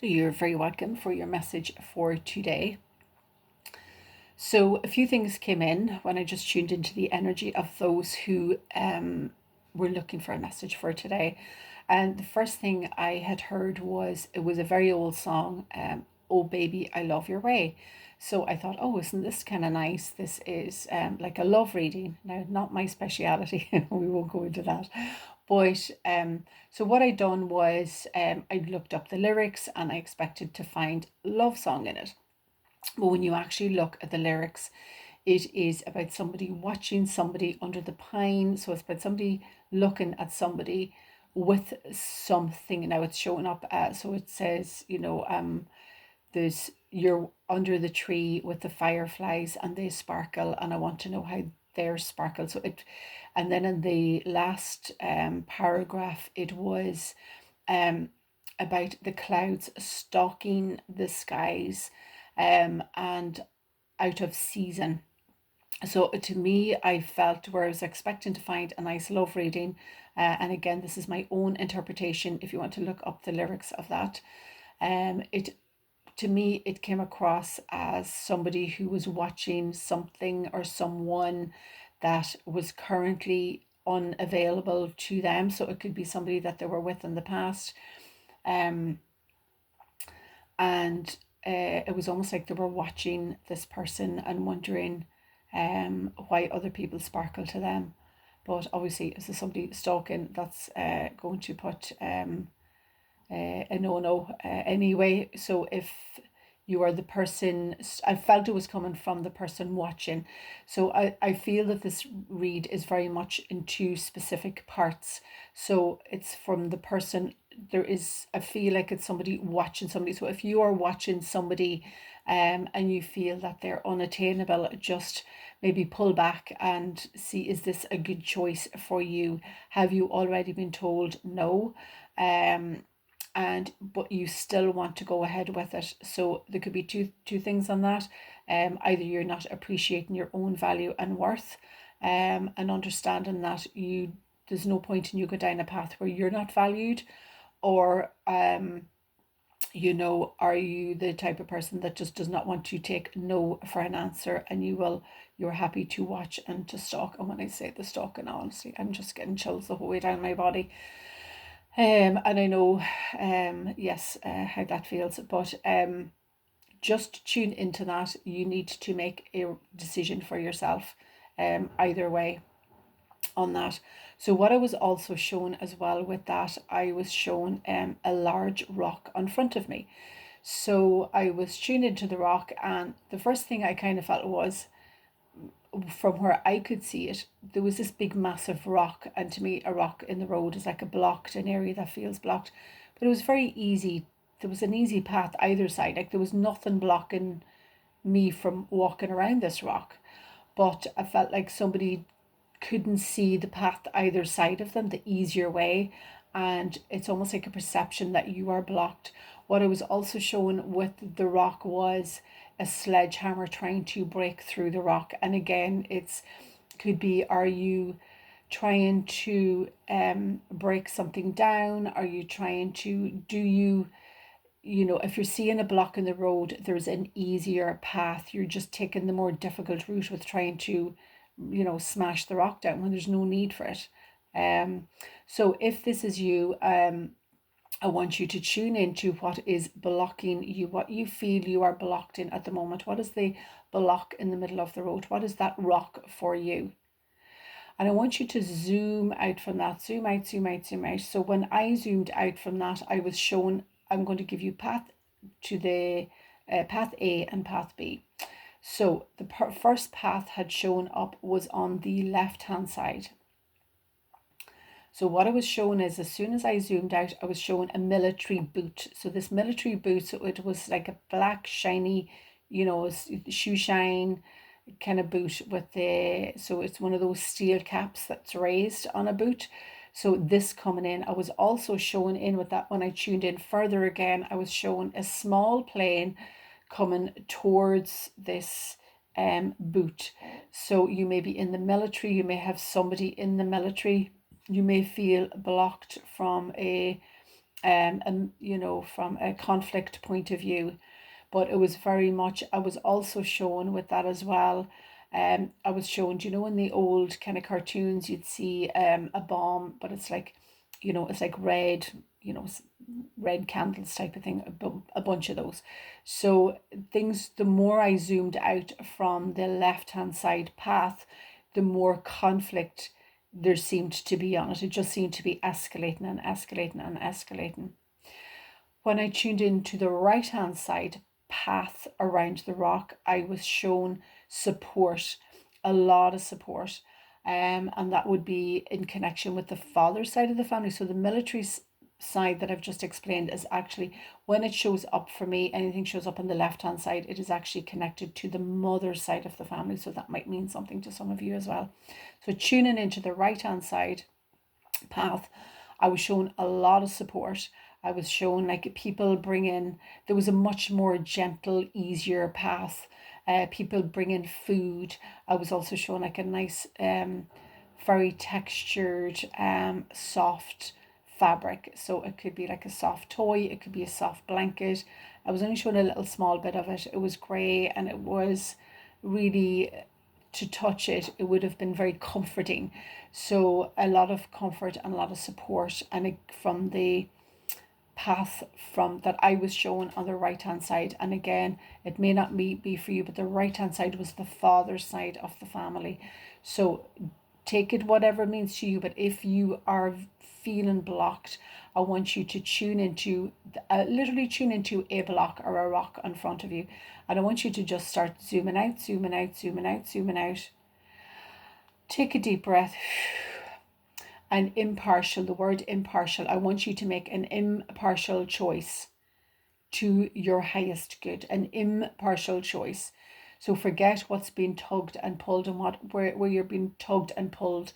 So you're very welcome for your message for today. So a few things came in when I just tuned into the energy of those who were looking for a message for today. And the first thing I had heard was, it was a very old song, "Oh Baby, I Love Your Way." So I thought, oh, isn't this kind of nice? This is like a love reading. Now, not my speciality. We won't go into that. But so what I done was I looked up the lyrics and I expected to find love song in it. But when you actually look at the lyrics, it is about somebody watching somebody under the pine. So it's about somebody looking at somebody with something. Now it's showing up. So it says, there's, you're under the tree with the fireflies and they sparkle, and I want to know how they sparkle. So it, and then in the last paragraph, it was about the clouds stalking the skies, and out of season. So to me, I felt where I was expecting to find a nice love reading, and again, this is my own interpretation. If you want to look up the lyrics of that, it, to me, it came across as somebody who was watching something or someone that was currently unavailable to them. So it could be somebody that they were with in the past, um, and it was almost like they were watching this person and wondering why other people sparkle to them. But obviously, if there's somebody stalking, that's going to put a no-no anyway. So if you are the person, I felt it was coming from the person watching. So I feel that this read is very much in two specific parts. So it's from the person, there is, I feel like it's somebody watching somebody. So if you are watching somebody and you feel that they're unattainable, just maybe pull back and see, is this a good choice for you? Have you already been told no? And but you still want to go ahead with it. So there could be two things on that. Either you're not appreciating your own value and worth, and understanding that you, there's no point in you go down a path where you're not valued, or are you the type of person that just does not want to take no for an answer, and you're happy to watch and to stalk. And when I say the stalking, honestly, I'm just getting chills the whole way down my body. And I know, yes, how that feels, but just tune into that. You need to make a decision for yourself, either way on that. So what I was also shown as well with that, I was shown a large rock in front of me. So I was tuned into the rock, and the first thing I kind of felt was, from where I could see it, there was this big massive rock, and to me, a rock in the road is like a blocked, an area that feels blocked. But it was very easy. There was an easy path either side. Like there was nothing blocking me from walking around this rock. But I felt like somebody couldn't see the path either side of them, the easier way. And it's almost like a perception that you are blocked. What I was also shown with the rock was a sledgehammer trying to break through the rock. And again, it's could be, are you trying to break something down? Are you trying to, do you, if you're seeing a block in the road, there's an easier path. You're just taking the more difficult route with trying to, smash the rock down when there's no need for it. So if this is you, I want you to tune into what is blocking you, what you feel you are blocked in at the moment. What is the block in the middle of the road? What is that rock for you? And I want you to zoom out from that, zoom out, zoom out, zoom out. So when I zoomed out from that, I was shown, I'm going to give you path to the path A and path B. So the first path had shown up was on the left hand side. So what I was shown is, as soon as I zoomed out, I was shown a military boot. So this military boot, so it was like a black shiny, shoe shine kind of boot with so it's one of those steel caps that's raised on a boot. So this coming in, I was also shown in with that. When I tuned in further again, I was shown a small plane coming towards this boot. So you may be in the military, you may have somebody in the military, you may feel blocked from a and from a conflict point of view. But it was very much, I was also shown with that as well. I was shown, in the old kind of cartoons, you'd see a bomb, but it's like, it's like red, red candles type of thing, a bunch of those. So the more I zoomed out from the left hand side path, the more conflict there seemed to be on it. It just seemed to be escalating and escalating and escalating. When I tuned into the right hand side path around the rock, I was shown support, a lot of support. And that would be in connection with the father side of the family. So the military side that I've just explained is actually, when it shows up for me, anything shows up on the left hand side, it is actually connected to the mother side of the family. So that might mean something to some of you as well. So tuning into the right hand side path, I was shown a lot of support. I was shown like people bring in, there was a much more gentle, easier path. People bring in food. I was also shown like a nice, very textured, soft fabric. So it could be like a soft toy, it could be a soft blanket. I was only shown a little small bit of it. It was grey, and it was really, to touch it, it would have been very comforting. So a lot of comfort and a lot of support, and from the path from that I was shown on the right hand side. And again, it may not be for you, but the right hand side was the father's side of the family. So take it whatever it means to you, but if you are feeling blocked, I want you to tune into, literally tune into a block or a rock in front of you. And I want you to just start zooming out, zooming out, zooming out, zooming out. Take a deep breath. And impartial, the word impartial, I want you to make an impartial choice to your highest good, an impartial choice. So forget what's being tugged and pulled, and where you're being tugged and pulled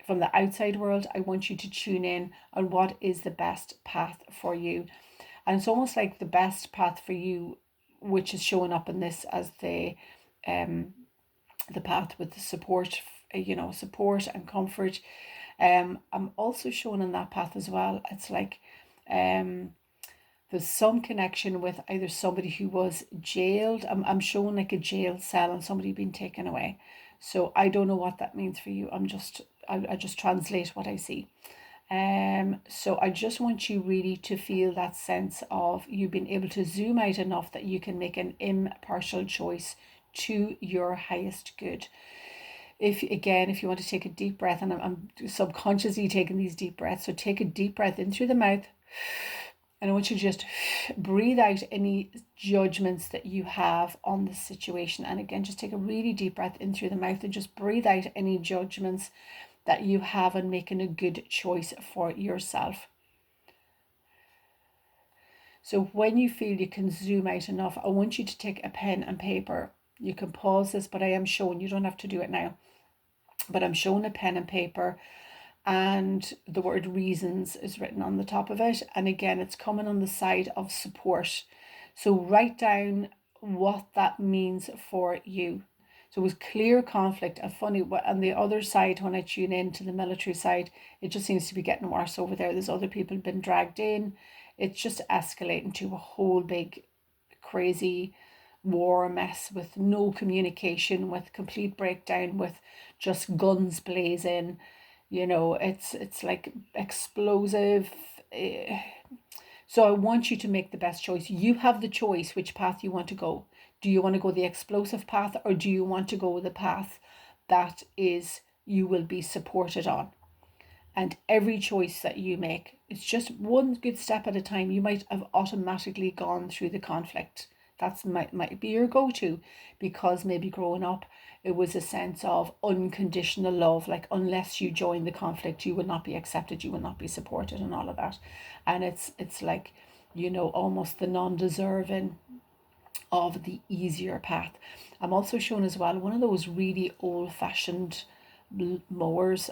from the outside world. I want you to tune in on what is the best path for you. And it's almost like the best path for you, which is showing up in this as the path with the support, support and comfort. I'm also shown in that path as well. It's like there's some connection with either somebody who was jailed. I'm shown like a jail cell and somebody being taken away. So I don't know what that means for you. I just translate what I see. So I just want you really to feel that sense of you being able to zoom out enough that you can make an impartial choice to your highest good. If you want to take a deep breath, and I'm subconsciously taking these deep breaths, so take a deep breath in through the mouth, and I want you to just breathe out any judgments that you have on the situation. And again, just take a really deep breath in through the mouth and just breathe out any judgments that you have on making a good choice for yourself. So when you feel you can zoom out enough, I want you to take a pen and paper. You can pause this, but I am showing, you don't have to do it now. But I'm showing a pen and paper, and the word reasons is written on the top of it. And again, it's coming on the side of support. So write down what that means for you. So it was clear conflict. And funny, on the other side, when I tune in to the military side, it just seems to be getting worse over there. There's other people been dragged in. It's just escalating to a whole big, crazy war mess with no communication, with complete breakdown, with just guns blazing. It's like explosive. So I want you to make the best choice. You have the choice which path you want to go. Do you want to go the explosive path, or do you want to go the path that is you will be supported on? And every choice that you make, it's just one good step at a time. You might have automatically gone through the conflict. That's might be your go-to, because maybe growing up it was a sense of unconditional love, like unless you join the conflict you will not be accepted, you will not be supported, and all of that. And it's like, almost the non-deserving of the easier path. I'm also shown as well one of those really old-fashioned mowers.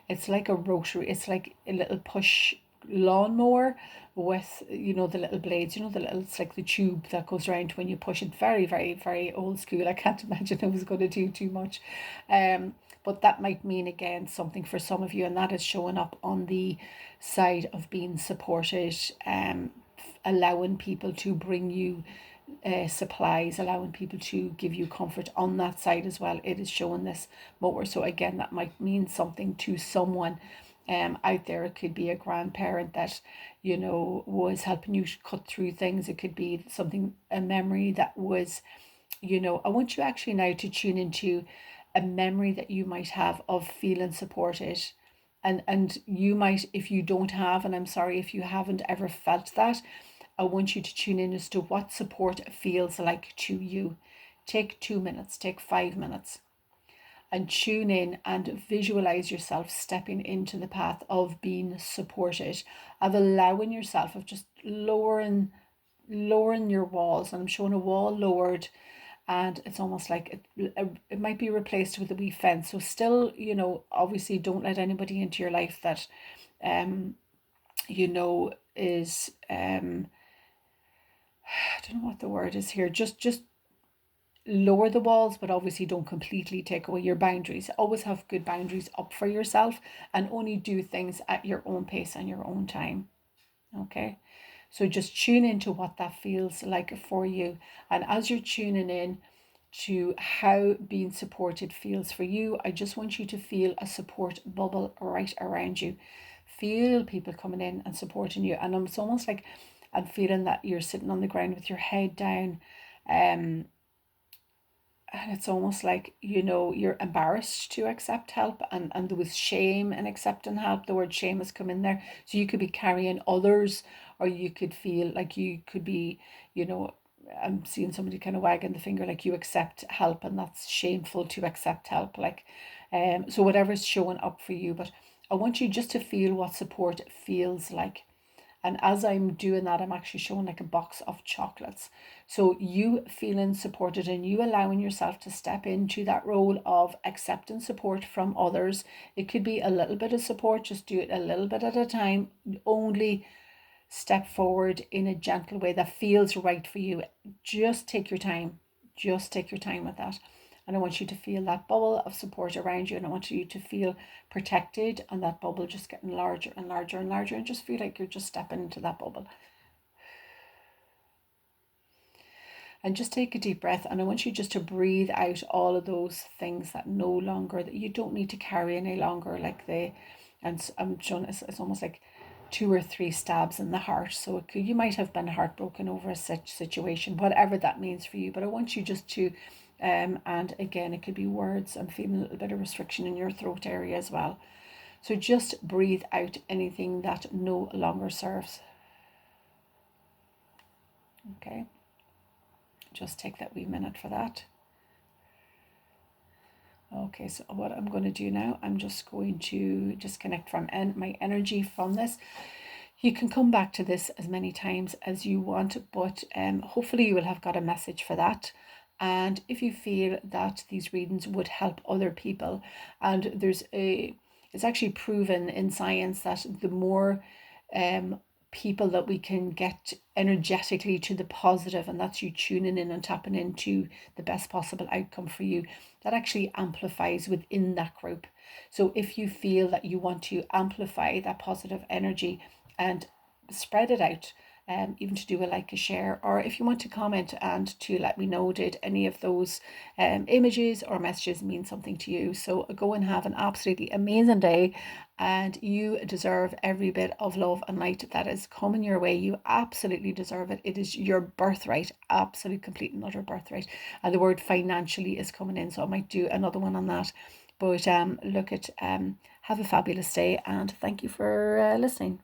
It's like a rotary, it's like a little push lawnmower with the little blades, it's like the tube that goes around when you push it. Very, very, very old school. I can't imagine it was going to do too much. But that might mean, again, something for some of you, and that is showing up on the side of being supported, allowing people to bring you supplies, allowing people to give you comfort on that side as well. It is showing this more. So again, that might mean something to someone out there. It could be a grandparent that, you know, was helping you cut through things. It could be something, a memory that was, you know, I want you actually now to tune into a memory that you might have of feeling supported. And you might, if you don't have, and I'm sorry if you haven't ever felt that, I want you to tune in as to what support feels like to you. Take 2 minutes, take 5 minutes, and tune in and visualize yourself stepping into the path of being supported, of allowing yourself, of just lowering your walls. And I'm showing a wall lowered, and it's almost like it might be replaced with a wee fence. So still, you know, obviously don't let anybody into your life that you know is I don't know what the word is here. Just lower the walls, but obviously don't completely take away your boundaries. Always have good boundaries up for yourself, and only do things at your own pace and your own time. Okay, so just tune into what that feels like for you, and as you're tuning in to how being supported feels for you, I just want you to feel a support bubble right around you. Feel people coming in and supporting you, and it's almost like I'm feeling that you're sitting on the ground with your head down, and it's almost like, you know, you're embarrassed to accept help, and there was shame in accepting help. The word shame has come in there. So you could be carrying others, or you could feel like you could be, you know, I'm seeing somebody kind of wagging the finger, like you accept help and that's shameful to accept help. Like, so whatever's showing up for you. But I want you just to feel what support feels like. And as I'm doing that, I'm actually showing like a box of chocolates. So you feeling supported and you allowing yourself to step into that role of accepting support from others. It could be a little bit of support, just do it a little bit at a time. Only step forward in a gentle way that feels right for you. Just take your time. Just take your time with that. And I want you to feel that bubble of support around you, and I want you to feel protected, and that bubble just getting larger and larger and larger, and just feel like you're just stepping into that bubble. And just take a deep breath, and I want you just to breathe out all of those things that no longer, that you don't need to carry any longer, like and I'm showing it's almost like 2 or 3 stabs in the heart. So it could, you might have been heartbroken over a situation, whatever that means for you. But I want you just to, and again, it could be words. I'm feeling a little bit of restriction in your throat area as well. So just breathe out anything that no longer serves. Okay. Just take that wee minute for that. Okay, so what I'm going to do now, I'm just going to disconnect from my energy from this. You can come back to this as many times as you want, but hopefully you will have got a message for that. And if you feel that these readings would help other people, and it's actually proven in science that the more people that we can get energetically to the positive, and that's you tuning in and tapping into the best possible outcome for you, that actually amplifies within that group. So if you feel that you want to amplify that positive energy and spread it out, even to do a share, or if you want to comment and to let me know, did any of those images or messages mean something to you. So go and have an absolutely amazing day, and you deserve every bit of love and light that is coming your way. You absolutely deserve it. It is your birthright, absolute complete and utter birthright. And the word financially is coming in, so I might do another one on that. But look at have a fabulous day, and thank you for listening.